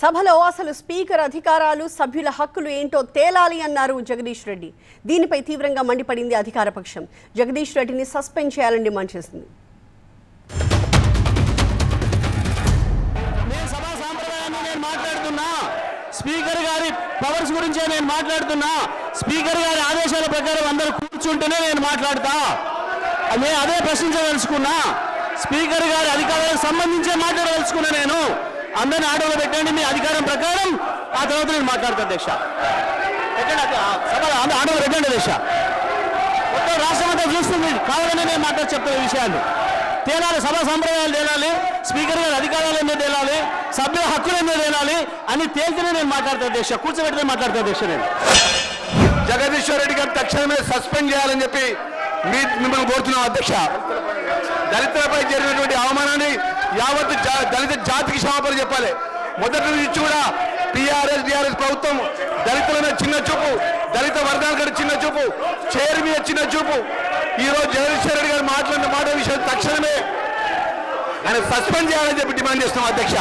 సభలో అసలు స్పీకర్ అధికారాలు సభ్యుల హక్కులు ఏంటో తేలాలి అన్నారు జగదీష్ రెడ్డి. దీనిపై తీవ్రంగా మండిపడింది అధికార పక్షం. జగదీష్ రెడ్డిని సస్పెండ్ చేయాలని డిమాండ్ చేసింది. స్పీకర్ గారి పవర్స్ గురించే నేను మాట్లాడుతున్నా. స్పీకర్ గారి ఆదేశాల ప్రకారం అందరూ కూర్చుంటేనే నేను మాట్లాడతా. నేను అదే ప్రశ్నించదలుచుకున్నా. స్పీకర్ గారి అధికారాలకు సంబంధించే మాట్లాడదలుచుకున్నా. నేను అందరిని ఆటోలో పెట్టండి మీ అధికారం ప్రకారం, ఆ తర్వాత నేను మాట్లాడతా. అధ్యక్ష సభ ఆటోలో పెట్టండి. అధ్యక్ష మొత్తం రాష్ట్రం అంతా చూస్తుంది, కావాలని నేను చెప్తున్న విషయాన్ని తేలాలి. సభా సంప్రదాయాలు తేలాలి, స్పీకర్ గారి అధికారాలు ఏందో తేలాలి, సభ్యుల హక్కులు ఏందో తేలాలి అని తేల్తేనే నేను మాట్లాడతా. అధ్యక్ష కూర్చోబెడితే మాట్లాడతా. అధ్యక్ష నేను జగదీశ్వర్ రెడ్డి గారు తక్షణమే సస్పెండ్ చేయాలని చెప్పి మిమ్మల్ని కోరుతున్నాం. అధ్యక్ష దళితులపై జరిగినటువంటి అవమానాన్ని యావత్ దళిత జాతికి క్షమాపణ చెప్పాలి. మొదటి నుంచి కూడా టీఆర్ఎస్ ప్రభుత్వం దళితుల మీద చిన్న చూపు, దళిత వర్గాల కంటే చిన్న చూపు, చేరు మీద చిన్న చూపు. ఈరోజు జగదీశ్వర్ రెడ్డి గారు మాట్లాడిన మాట విషయం తక్షణమే ఆయన సస్పెండ్ చేయాలని చెప్పి డిమాండ్ చేస్తున్నాం. అధ్యక్ష